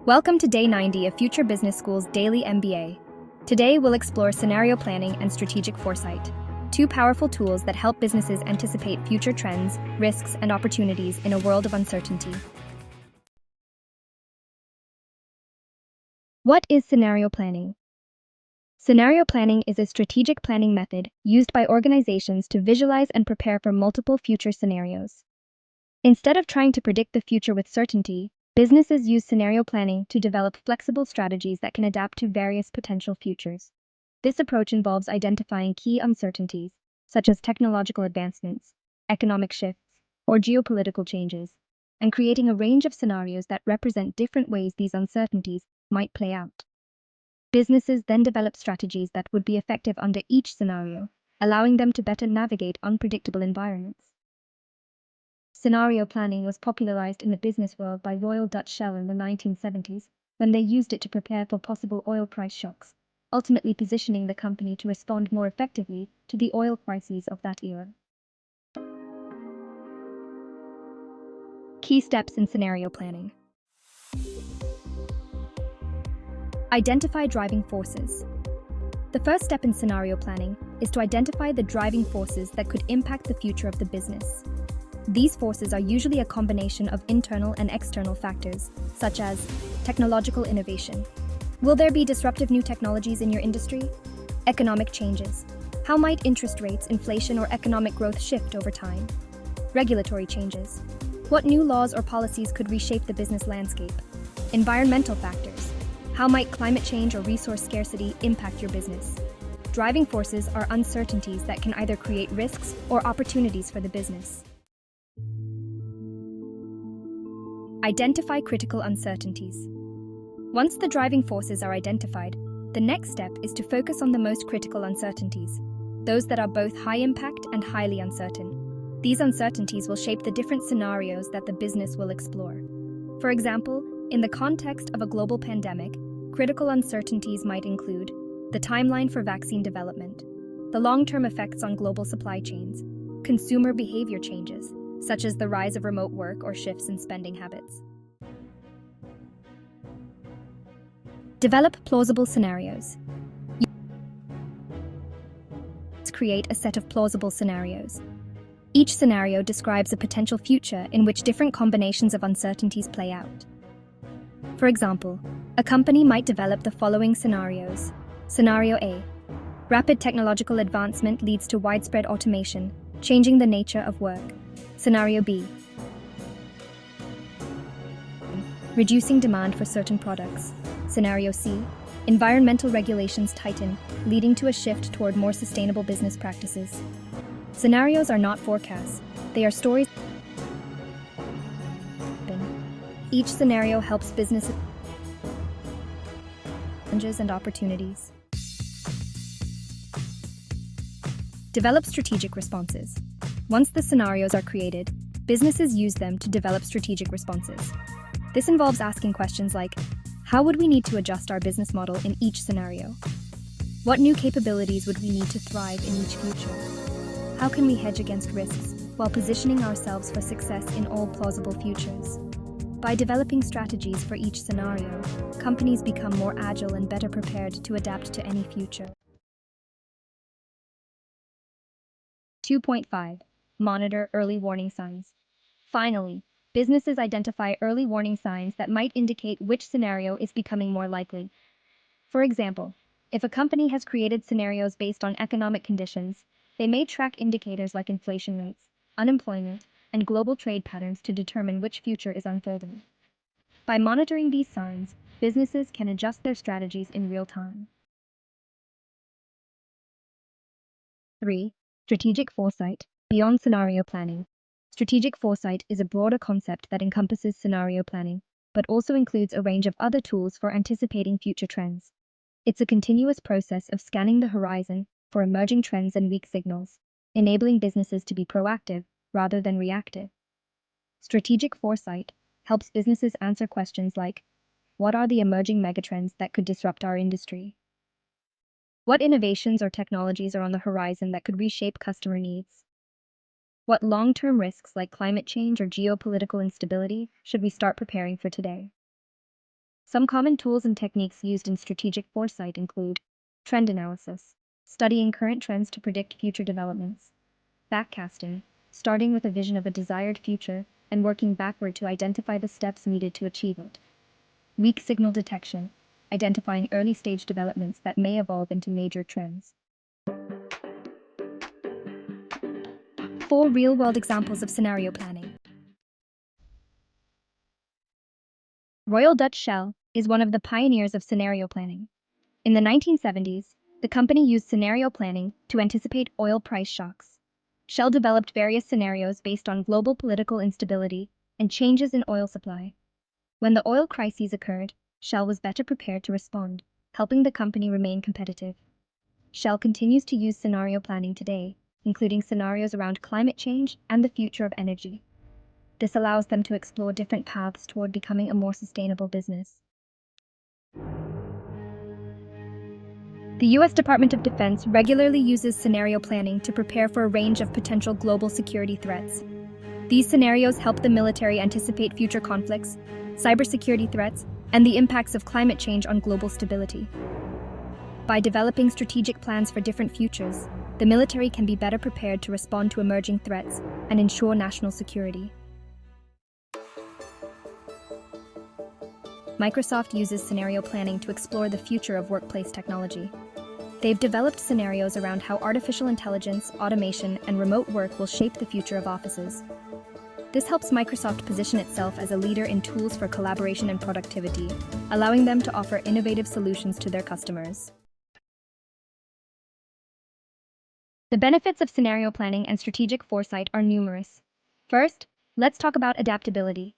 Welcome to Day 90 of Future Business School's Daily MBA. Today, we'll explore scenario planning and strategic foresight, two powerful tools that help businesses anticipate future trends, risks, and opportunities in a world of uncertainty. What is scenario planning? Scenario planning is a strategic planning method used by organizations to visualize and prepare for multiple future scenarios. Instead of trying to predict the future with certainty, businesses use scenario planning to develop flexible strategies that can adapt to various potential futures. This approach involves identifying key uncertainties, such as technological advancements, economic shifts, or geopolitical changes, and creating a range of scenarios that represent different ways these uncertainties might play out. Businesses then develop strategies that would be effective under each scenario, allowing them to better navigate unpredictable environments. Scenario planning was popularized in the business world by Royal Dutch Shell in the 1970s, when they used it to prepare for possible oil price shocks, ultimately positioning the company to respond more effectively to the oil crises of that era. Key steps in scenario planning. Identify driving forces. The first step in scenario planning is to identify the driving forces that could impact the future of the business. These forces are usually a combination of internal and external factors, such as technological innovation. Will there be disruptive new technologies in your industry? Economic changes. How might interest rates, inflation, or economic growth shift over time? Regulatory changes. What new laws or policies could reshape the business landscape? Environmental factors. How might climate change or resource scarcity impact your business? Driving forces are uncertainties that can either create risks or opportunities for the business. Identify critical uncertainties. Once the driving forces are identified, the next step is to focus on the most critical uncertainties, those that are both high impact and highly uncertain. These uncertainties will shape the different scenarios that the business will explore. For example, in the context of a global pandemic, critical uncertainties might include the timeline for vaccine development, the long-term effects on global supply chains, consumer behavior changes, such as the rise of remote work or shifts in spending habits. Develop plausible scenarios. Create a set of plausible scenarios. Each scenario describes a potential future in which different combinations of uncertainties play out. For example, a company might develop the following scenarios. Scenario A. Rapid technological advancement leads to widespread automation, changing the nature of work. Scenario B. Reducing demand for certain products. Scenario C. Environmental regulations tighten, leading to a shift toward more sustainable business practices. Scenarios are not forecasts, they are stories. Each scenario helps businesses challenges and opportunities. Develop strategic responses. Once the scenarios are created, businesses use them to develop strategic responses. This involves asking questions like, how would we need to adjust our business model in each scenario? What new capabilities would we need to thrive in each future? How can we hedge against risks while positioning ourselves for success in all plausible futures? By developing strategies for each scenario, companies become more agile and better prepared to adapt to any future. 2.5. Monitor early warning signs. Finally, businesses identify early warning signs that might indicate which scenario is becoming more likely. For example, if a company has created scenarios based on economic conditions, they may track indicators like inflation rates, unemployment, and global trade patterns to determine which future is unfolding. By monitoring these signs, businesses can adjust their strategies in real time. 3. Strategic foresight. Beyond scenario planning. Strategic foresight is a broader concept that encompasses scenario planning, but also includes a range of other tools for anticipating future trends. It's a continuous process of scanning the horizon for emerging trends and weak signals, enabling businesses to be proactive rather than reactive. Strategic foresight helps businesses answer questions like, what are the emerging megatrends that could disrupt our industry? What innovations or technologies are on the horizon that could reshape customer needs? What long-term risks like climate change or geopolitical instability should we start preparing for today? Some common tools and techniques used in strategic foresight include trend analysis, studying current trends to predict future developments, backcasting, starting with a vision of a desired future and working backward to identify the steps needed to achieve it, weak signal detection, identifying early stage developments that may evolve into major trends. 4 real-world examples of scenario planning. Royal Dutch Shell is one of the pioneers of scenario planning. In the 1970s, the company used scenario planning to anticipate oil price shocks. Shell developed various scenarios based on global political instability and changes in oil supply. When the oil crises occurred, Shell was better prepared to respond, helping the company remain competitive. Shell continues to use scenario planning today, including scenarios around climate change and the future of energy. This allows them to explore different paths toward becoming a more sustainable business. The U.S. Department of Defense regularly uses scenario planning to prepare for a range of potential global security threats. These scenarios help the military anticipate future conflicts, cybersecurity threats, and the impacts of climate change on global stability. By developing strategic plans for different futures, the military can be better prepared to respond to emerging threats and ensure national security. Microsoft uses scenario planning to explore the future of workplace technology. They've developed scenarios around how artificial intelligence, automation, and remote work will shape the future of offices. This helps Microsoft position itself as a leader in tools for collaboration and productivity, allowing them to offer innovative solutions to their customers. The benefits of scenario planning and strategic foresight are numerous. First, let's talk about adaptability.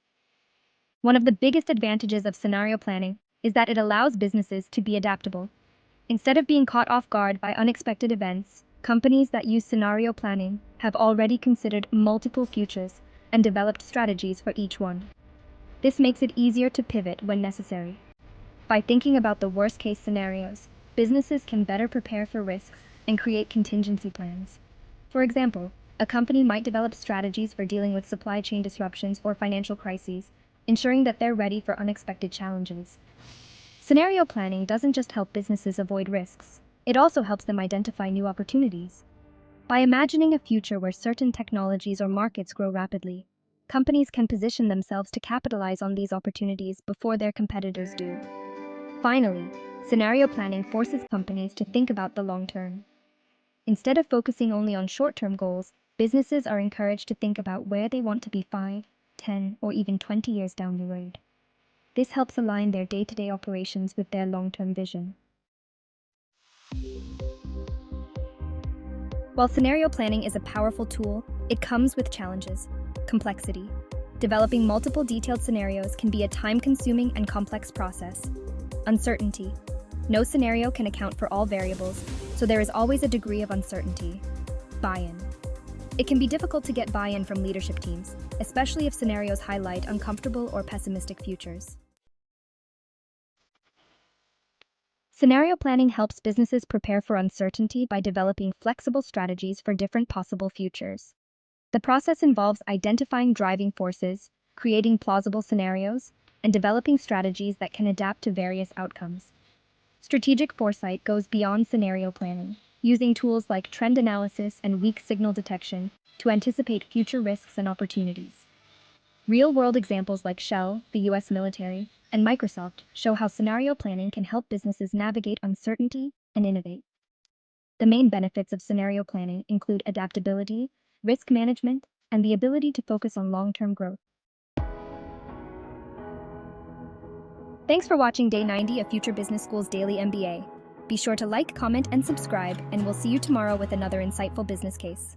One of the biggest advantages of scenario planning is that it allows businesses to be adaptable. Instead of being caught off guard by unexpected events, companies that use scenario planning have already considered multiple futures and developed strategies for each one. This makes it easier to pivot when necessary. By thinking about the worst-case scenarios, businesses can better prepare for risks and create contingency plans. For example, a company might develop strategies for dealing with supply chain disruptions or financial crises, ensuring that they're ready for unexpected challenges. Scenario planning doesn't just help businesses avoid risks, it also helps them identify new opportunities. By imagining a future where certain technologies or markets grow rapidly, companies can position themselves to capitalize on these opportunities before their competitors do. Finally, scenario planning forces companies to think about the long term. Instead of focusing only on short-term goals, businesses are encouraged to think about where they want to be 5, 10, or even 20 years down the road. This helps align their day-to-day operations with their long-term vision. While scenario planning is a powerful tool, it comes with challenges. Complexity. Developing multiple detailed scenarios can be a time-consuming and complex process. Uncertainty. No scenario can account for all variables, so there is always a degree of uncertainty. Buy-in. It can be difficult to get buy-in from leadership teams, especially if scenarios highlight uncomfortable or pessimistic futures. Scenario planning helps businesses prepare for uncertainty by developing flexible strategies for different possible futures. The process involves identifying driving forces, creating plausible scenarios, and developing strategies that can adapt to various outcomes. Strategic foresight goes beyond scenario planning, using tools like trend analysis and weak signal detection to anticipate future risks and opportunities. Real-world examples like Shell, the U.S. military, and Microsoft show how scenario planning can help businesses navigate uncertainty and innovate. The main benefits of scenario planning include adaptability, risk management, and the ability to focus on long-term growth. Thanks for watching Day 90 of Future Business School's Daily MBA. Be sure to like, comment, and subscribe, and we'll see you tomorrow with another insightful business case.